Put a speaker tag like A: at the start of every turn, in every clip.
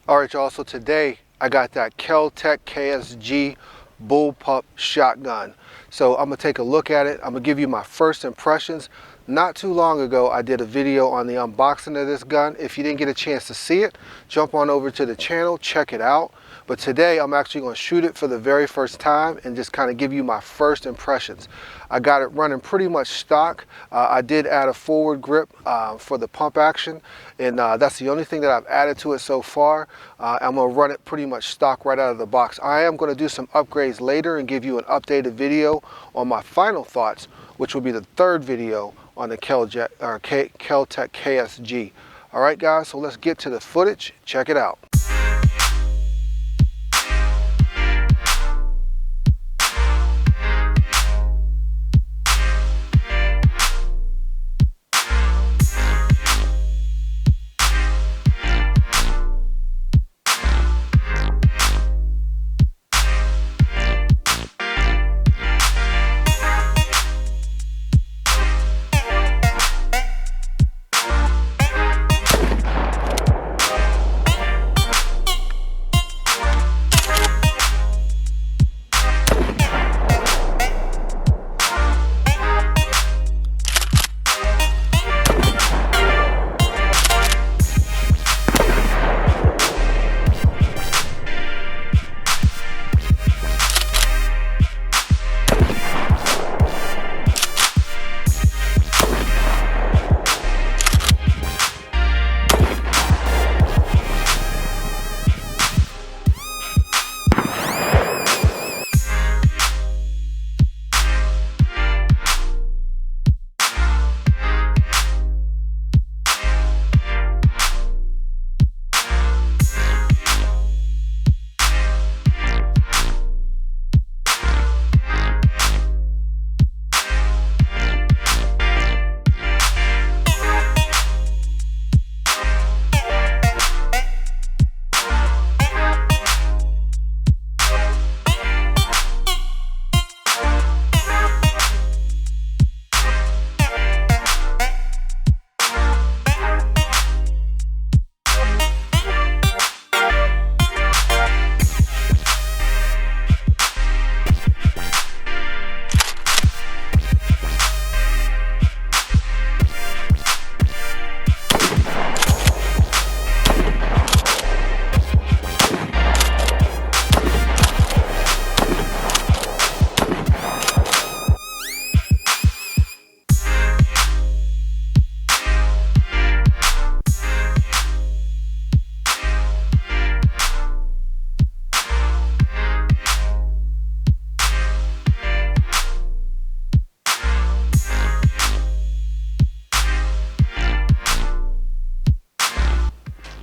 A: All right, y'all, so today I got that Keltec KSG bullpup shotgun. So I'm gonna take a look at it. I'm gonna give you my first impressions. Not too long ago, I did a video on the unboxing of this gun. If you didn't get a chance to see it, jump on over to the channel, check it out. But today I'm actually gonna shoot it for the very first time and just kind of give you my first impressions. I got it running pretty much stock. I did add a forward grip for the pump action, and that's the only thing that I've added to it so far. I'm gonna run it pretty much stock right out of the box. I am gonna do some upgrades later and give you an updated video on my final thoughts, which will be the third video on the Keltec KSG. All right, guys, so let's get to the footage. Check it out.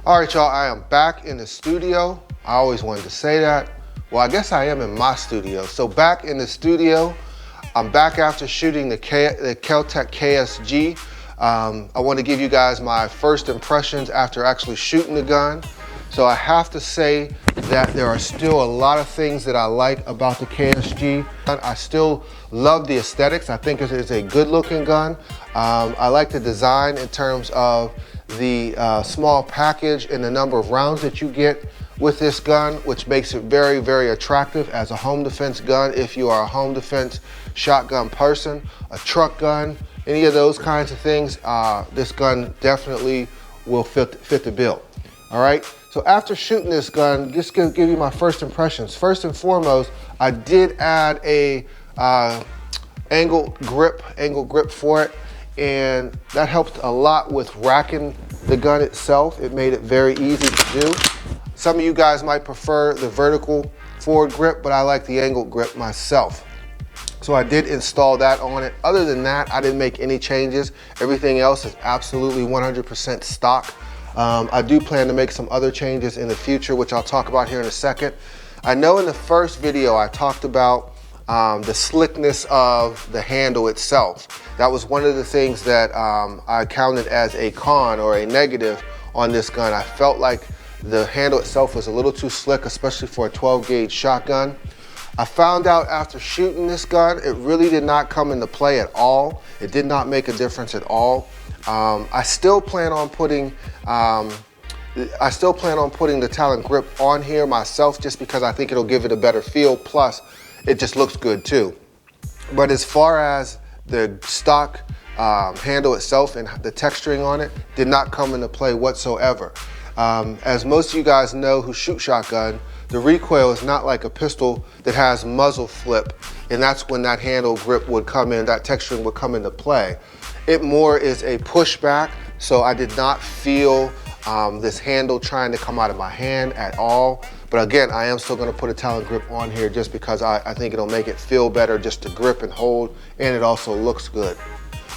A: All right, y'all, I am back in the studio. I always wanted to say that. Well, I guess I am in my studio. So back in the studio, I'm back after shooting the Keltec KSG. I want to give you guys my first impressions after actually shooting the gun. So I have to say that there are still a lot of things that I like about the KSG. I still love the aesthetics. I think it is a good looking gun. I like the design in terms of the small package and the number of rounds that you get with this gun, which makes it very, very attractive as a home defense gun. If you are a home defense shotgun person, a truck gun, any of those kinds of things, this gun definitely will fit the bill. All right, so after shooting this gun, just gonna give you my first impressions. First and foremost, I did add a angle grip for it, and that helped a lot with racking the gun itself. It made it very easy to do. Some of you guys might prefer the vertical forward grip, but I like the angle grip myself. So I did install that on it. Other than that, I didn't make any changes. Everything else is absolutely 100% stock. I do plan to make some other changes in the future, which I'll talk about here in a second. I know in the first video I talked about the slickness of the handle itself. That was one of the things that I counted as a con or a negative on this gun. I felt like the handle itself was a little too slick, especially for a 12 gauge shotgun. I found out after shooting this gun, it really did not come into play at all. It did not make a difference at all. I still plan on putting I still plan on putting the Talon grip on here myself just because I think it'll give it a better feel, plus it just looks good too. But as far as the stock handle itself and the texturing on it did not come into play whatsoever. As most of you guys know who shoot shotgun, the recoil is not like a pistol that has muzzle flip, and that's when that handle grip would come in, that texturing would come into play. It more is a pushback, so I did not feel this handle trying to come out of my hand at all. But again, I am still gonna put a Talon grip on here just because I think it'll make it feel better just to grip and hold, and it also looks good.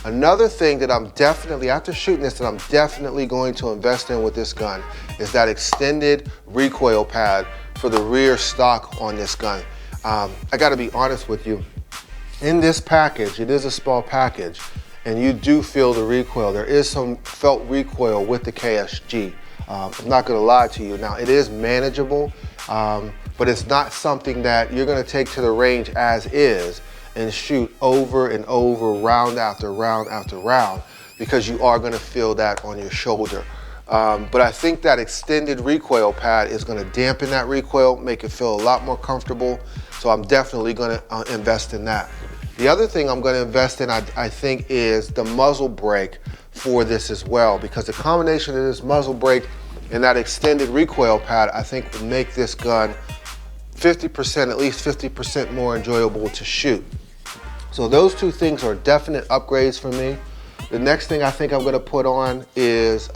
A: Another thing that I'm definitely, after shooting this, that I'm definitely going to invest in with this gun is that extended recoil pad for the rear stock on this gun. I gotta be honest with you, in this package, it is a small package, and you do feel the recoil. There is some felt recoil with the KSG. I'm not gonna lie to you. Now, it is manageable, but it's not something that you're gonna take to the range as is and shoot over and over, round after round after round, because you are gonna feel that on your shoulder. But I think that extended recoil pad is gonna dampen that recoil, make it feel a lot more comfortable, so I'm definitely gonna invest in that. The other thing I'm gonna invest in, I think, is the muzzle brake for this as well, because the combination of this muzzle brake and that extended recoil pad, I think, will make this gun 50%, at least 50% more enjoyable to shoot. So those two things are definite upgrades for me. The next thing I think I'm gonna put on is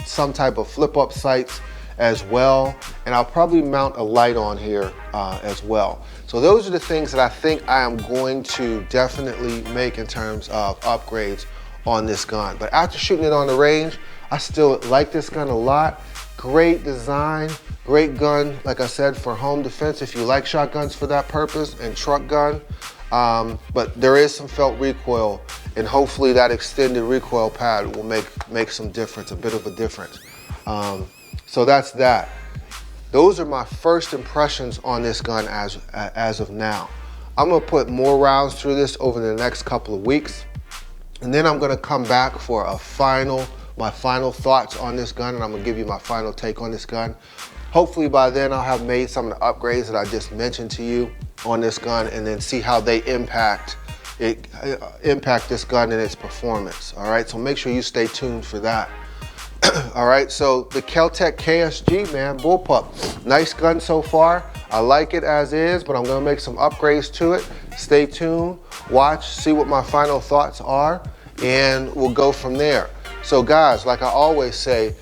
A: some type of flip up sights as well. And I'll probably mount a light on here as well. So those are the things that I think I am going to definitely make in terms of upgrades on this gun. But after shooting it on the range, I still like this gun a lot. Great design, great gun, like I said, for home defense if you like shotguns for that purpose, and truck gun. But there is some felt recoil, and hopefully that extended recoil pad will make some difference, a bit of a difference. So that's that. Those are my first impressions on this gun as of now. I'm gonna put more rounds through this over the next couple of weeks, and then I'm gonna come back for my final thoughts on this gun, and I'm gonna give you my final take on this gun. Hopefully by then I'll have made some of the upgrades that I just mentioned to you on this gun, and then see how they impact this gun and its performance. All right, so make sure you stay tuned for that. All right, so the Keltec KSG, man, bullpup. Nice gun so far. I like it as is, but I'm gonna make some upgrades to it. Stay tuned, watch, see what my final thoughts are, and we'll go from there. So guys, like I always say,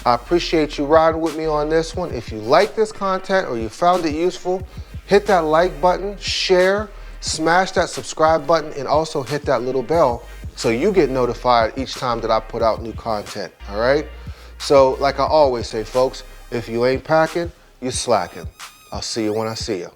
A: I appreciate you riding with me on this one. If you like this content or you found it useful, hit that like button, share, smash that subscribe button, and also hit that little bell so you get notified each time that I put out new content, all right? So like I always say, folks, if you ain't packing, you slacking. I'll see you when I see you.